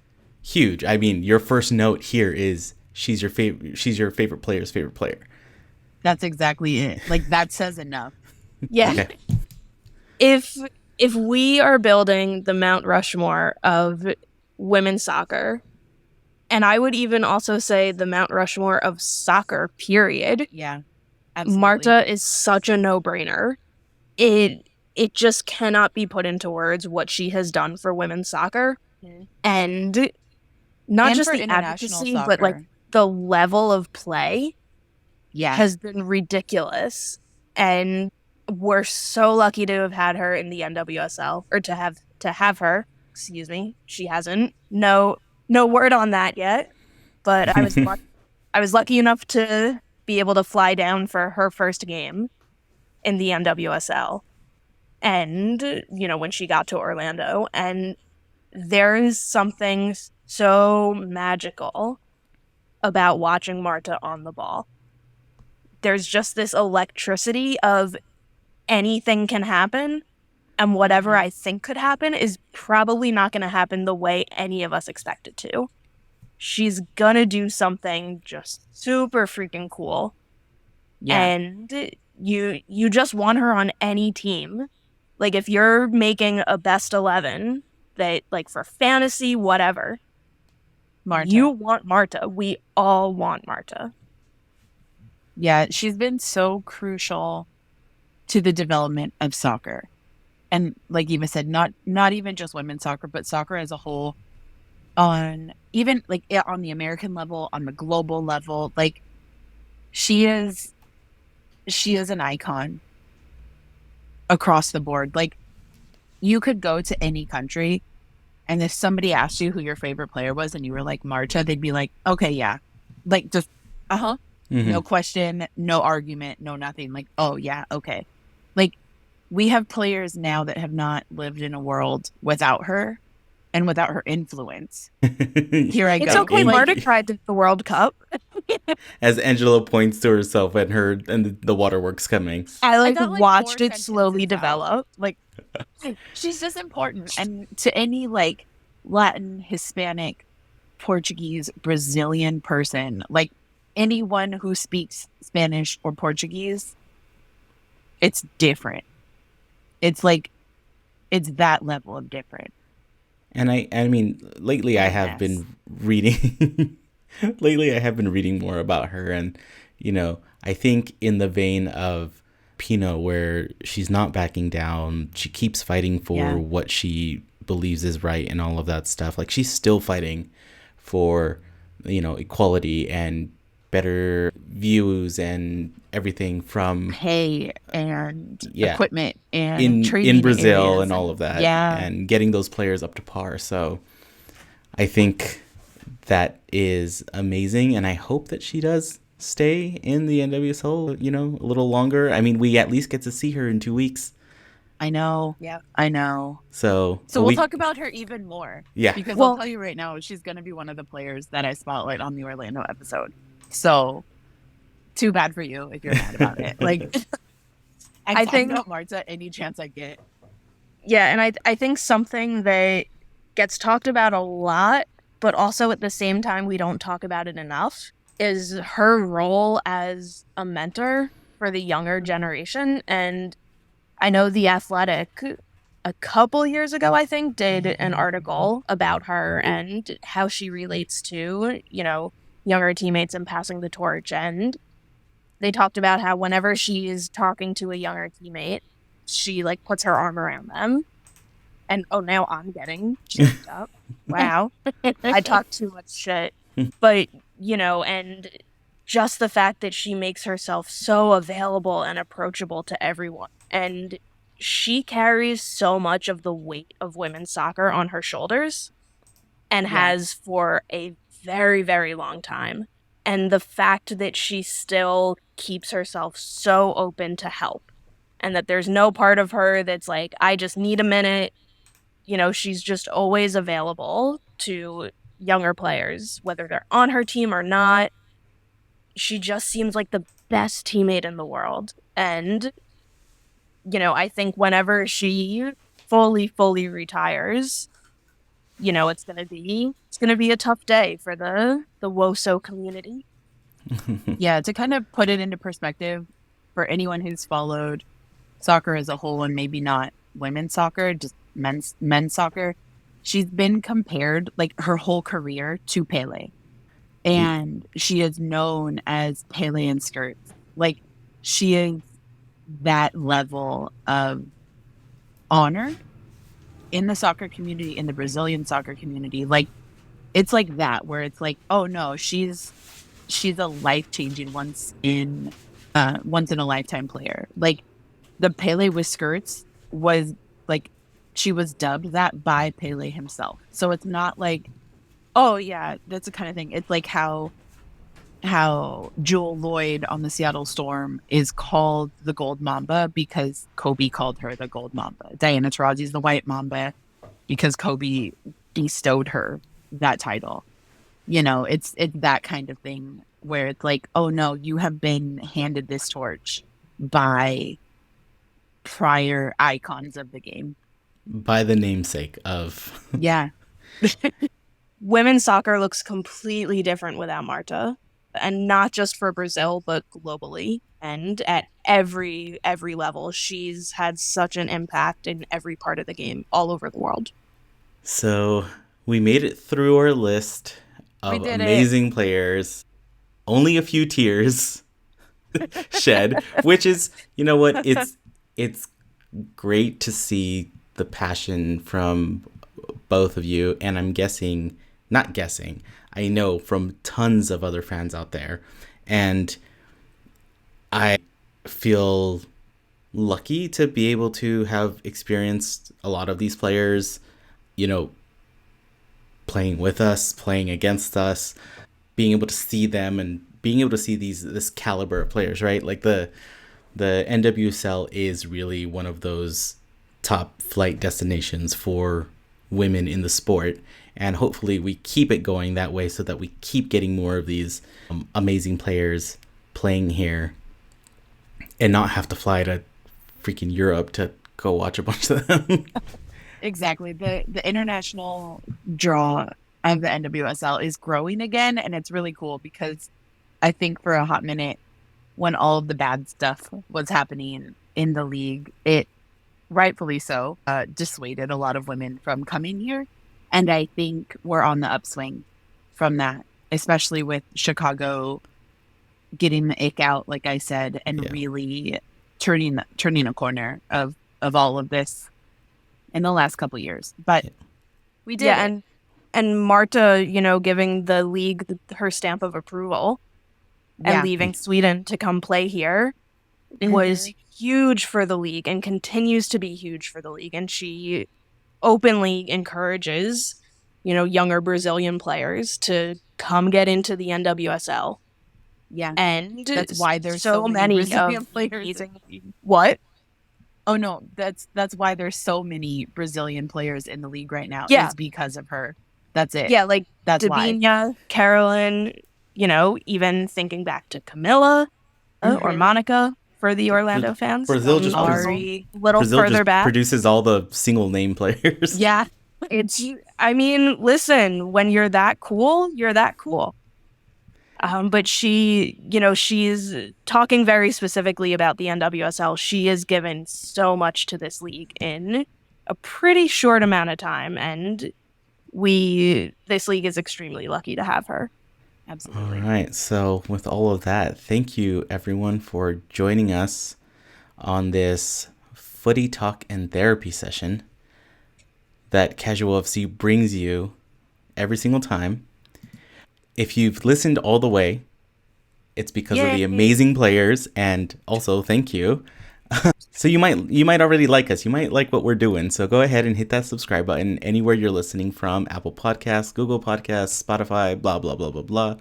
huge. I mean, your first note here is she's your favorite player's favorite player. That's exactly it. Like, that says enough. Yeah. Okay. If we are building the Mount Rushmore of women's soccer, and I would even also say the Mount Rushmore of soccer, period. Yeah. Absolutely. Marta is such a no-brainer. It just cannot be put into words what she has done for women's soccer. And not And just for the international advocacy, soccer. but like the level of play Yeah. has been ridiculous. And we're so lucky to have had her in the NWSL, or to have her, excuse me. She hasn't. No word on that yet. But I was lucky enough to be able to fly down for her first game in the NWSL. And, you know, when she got to Orlando, and there is something so magical about watching Marta on the ball. There's just this electricity of anything can happen, and whatever I think could happen is probably not going to happen the way any of us expect it to. She's going to do something just super freaking cool. Yeah. And you just want her on any team. Like, if you're making a best 11 that, like, for fantasy, whatever, Marta. you want Marta. We all want Marta. Yeah, she's been so crucial to the development of soccer. And like Eva said, not even just women's soccer, but soccer as a whole, on even like on the American level, on the global level. Like, she is an icon across the board. Like, you could go to any country, and if somebody asked you who your favorite player was and you were like Marta, they'd be like, okay, yeah. Like, just Mm-hmm. No question, no argument, no nothing. Like, oh yeah, okay. Like, we have players now that have not lived in a world without her and without her influence. Here I go. It's okay. Marta cried at the World Cup. As Angela points to herself and the waterworks coming. I got, like, watched 4 it slowly sentences out. develop. Like, she's just important. And to any like Latin, Hispanic, Portuguese, Brazilian person, like anyone who speaks Spanish or Portuguese, it's different. It's like, it's that level of different. And I mean, lately I have been reading more about her, and, you know, I think in the vein of Rapinoe, where she's not backing down, she keeps fighting for what she believes is right and all of that stuff. Like, she's still fighting for, you know, equality and better views and everything from pay and Yeah. equipment and in training Brazil areas and all of that. Yeah. And getting those players up to par. So I think that is amazing, and I hope that she does stay in the NWSL, you know, a little longer. I mean, we at least get to see her in 2 weeks. I know. Yeah. I know. So So we'll talk about her even more. Yeah. Because Well- I'll tell you right now, she's going to be one of the players that I spotlight on the Orlando episode. So too bad for you if you're mad about it. Like, I think about Marta any chance I get. Yeah, and I think something that gets talked about a lot, but also at the same time we don't talk about it enough, is her role as a mentor for the younger generation. And I know The Athletic a couple years ago, I think, did an article about her and how she relates to, you know, younger teammates and passing the torch. And they talked about how whenever she is talking to a younger teammate, she like puts her arm around them. And oh, now I'm getting choked up. Wow. I talk too much shit. But, you know, and just the fact that she makes herself so available and approachable to everyone. And she carries so much of the weight of women's soccer on her shoulders and has for a very, very long time. And the fact that she still keeps herself so open to help and that there's no part of her that's like, I just need a minute. You know, she's just always available to younger players, whether they're on her team or not. She just seems like the best teammate in the world. And, you know, I think whenever she fully retires, you know, it's gonna be a tough day for the WOSO community. Yeah, to kind of put it into perspective for anyone who's followed soccer as a whole and maybe not women's soccer, just men's soccer, she's been compared like her whole career to Pele. And she is known as Pele in skirts. Like, she is that level of honor in the soccer community, in the Brazilian soccer community. Like, it's like that, where it's like, oh no, she's a life-changing once in a lifetime player. Like, the Pele with skirts was like, she was dubbed that by Pele himself. So it's not like, oh yeah, that's the kind of thing. It's like how Jewel Lloyd on the Seattle Storm is called the Gold Mamba because Kobe called her the Gold Mamba. Diana Taurasi's the White Mamba because Kobe bestowed her that title. You know, it's that kind of thing where it's like, oh no, you have been handed this torch by prior icons of the game. By the namesake of. Yeah. Women's soccer looks completely different without Marta, and not just for Brazil, but globally. And at every level, she's had such an impact in every part of the game, all over the world. So we made it through our list of amazing players. Only a few tears shed, which is, you know what, it's great to see the passion from both of you, and I'm I know from tons of other fans out there, and I feel lucky to be able to have experienced a lot of these players, you know, playing with us, playing against us, being able to see them and being able to see this caliber of players, right? Like the NWSL is really one of those top flight destinations for women in the sport, and hopefully we keep it going that way so that we keep getting more of these amazing players playing here and not have to fly to freaking Europe to go watch a bunch of them. Exactly. The international draw of the NWSL is growing again, and it's really cool because I think for a hot minute when all of the bad stuff was happening in the league, it rightfully so dissuaded a lot of women from coming here. And I think we're on the upswing from that, especially with Chicago getting the ick out, like I said, and really turning a corner of all of this in the last couple years. But we did. Yeah, and Marta, you know, giving the league her stamp of approval. and leaving Sweden to come play here was huge for the league and continues to be huge for the league. And she openly encourages, younger Brazilian players to come get into the NWSL. Yeah. And that's why there's so many Brazilian players. What? Oh no, that's why there's so many Brazilian players in the league right now. Yeah. Is because of her. That's it. Yeah, like that's Davinia, Carolyn, even thinking back to Camilla or Monica for the Orlando fans. Brazil just further back produces all the single name players. Yeah. Listen, when you're that cool, you're that cool. But she, she's talking very specifically about the NWSL. She has given so much to this league in a pretty short amount of time, and this league is extremely lucky to have her. Absolutely. All right. So with all of that, thank you everyone for joining us on this footy talk and therapy session that Casual FC brings you every single time. If you've listened all the way, it's because of the amazing players, and also thank you. So you might already like us. You might like what we're doing. So go ahead and hit that subscribe button anywhere you're listening from: Apple Podcasts, Google Podcasts, Spotify, blah, blah, blah, blah, blah.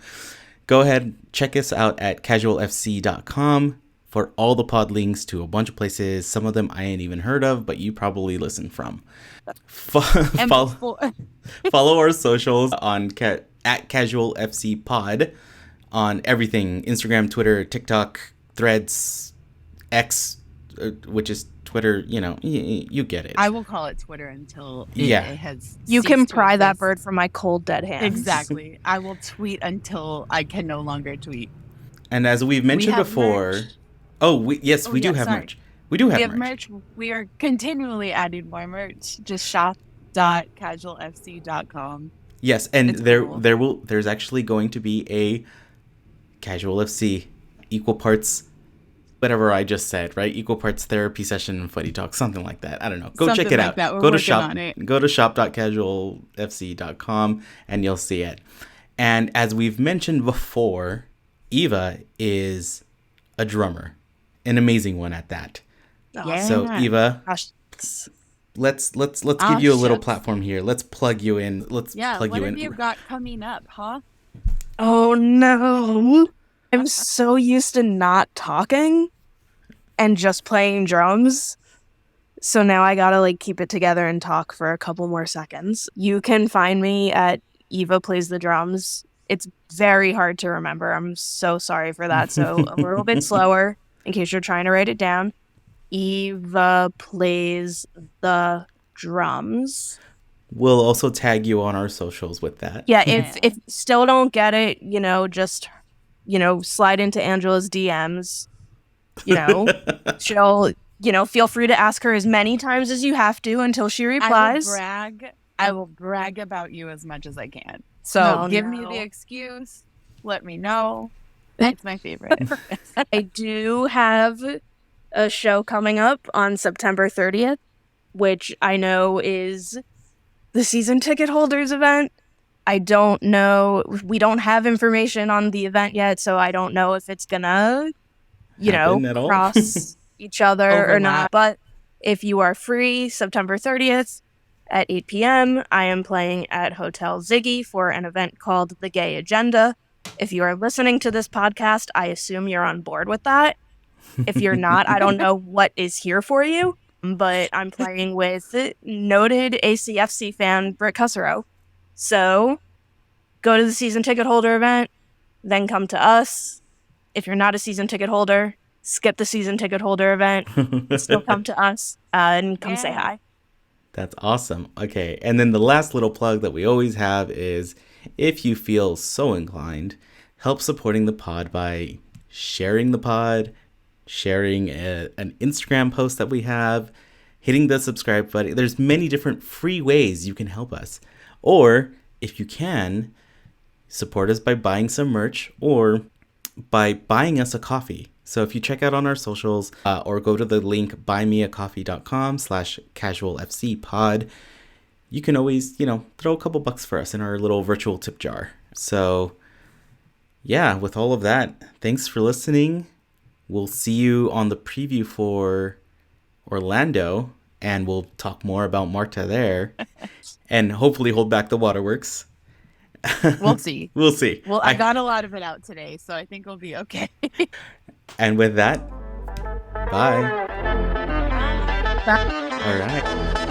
Go ahead, check us out at casualfc.com for all the pod links to a bunch of places. Some of them I ain't even heard of, but you probably listen from. Follow our socials on at Casual FC Pod on everything: Instagram, Twitter, TikTok, Threads, X, which is Twitter. You get it. I will call it Twitter until it has. You can pry that bird from my cold dead hands. Exactly. I will tweet until I can no longer tweet. And as we've mentioned before, we do have merch. We do have merch. We are continually adding more merch. Just shop.casualfc.com. Yes, and there's actually going to be a Casual FC equal parts whatever I just said, right? Equal parts therapy session and footy talk, something like that. I don't know. Go check it out. Go to shop.casualfc.com and you'll see it. And as we've mentioned before, Eva is a drummer, an amazing one at that. Yeah. So Eva, let's give you a little platform here. Let's plug you in. Plug you in. What have you got coming up, huh? Oh no. I'm so used to not talking and just playing drums. So now I gotta keep it together and talk for a couple more seconds. You can find me at Eva Plays the Drums. It's very hard to remember. I'm so sorry for that. So a little bit slower in case you're trying to write it down. Eva Plays the Drums. We'll also tag you on our socials with that. Yeah, if you still don't get it, just slide into Angela's DMs. She'll, feel free to ask her as many times as you have to until she replies. I will brag about you as much as I can. So give me the excuse. Let me know. It's my favorite. I do have a show coming up on September 30th, which I know is the season ticket holders event. I don't know. We don't have information on the event yet, so I don't know if it's gonna, cross each other or not. But if you are free, September 30th at 8 p.m., I am playing at Hotel Ziggy for an event called The Gay Agenda. If you are listening to this podcast, I assume you're on board with that. If you're not, I don't know what is here for you, but I'm playing with noted ACFC fan Britt Cussero. So go to the season ticket holder event, then come to us. If you're not a season ticket holder, skip the season ticket holder event, still come to us and come say hi. That's awesome. Okay, and then the last little plug that we always have is, if you feel so inclined, help supporting the pod by sharing the pod, sharing an Instagram post that we have, hitting the subscribe button. There's many different free ways you can help us. Or if you can, support us by buying some merch or by buying us a coffee. So if you check out on our socials or go to the link buymeacoffee.com/casualfcpod, you can always, throw a couple bucks for us in our little virtual tip jar. So yeah, with all of that, thanks for listening. We'll see you on the preview for Orlando, and we'll talk more about Marta there, and hopefully hold back the waterworks. We'll see. We'll see. Well, I got a lot of it out today, so I think we'll be okay. And with that, bye. Bye. All right.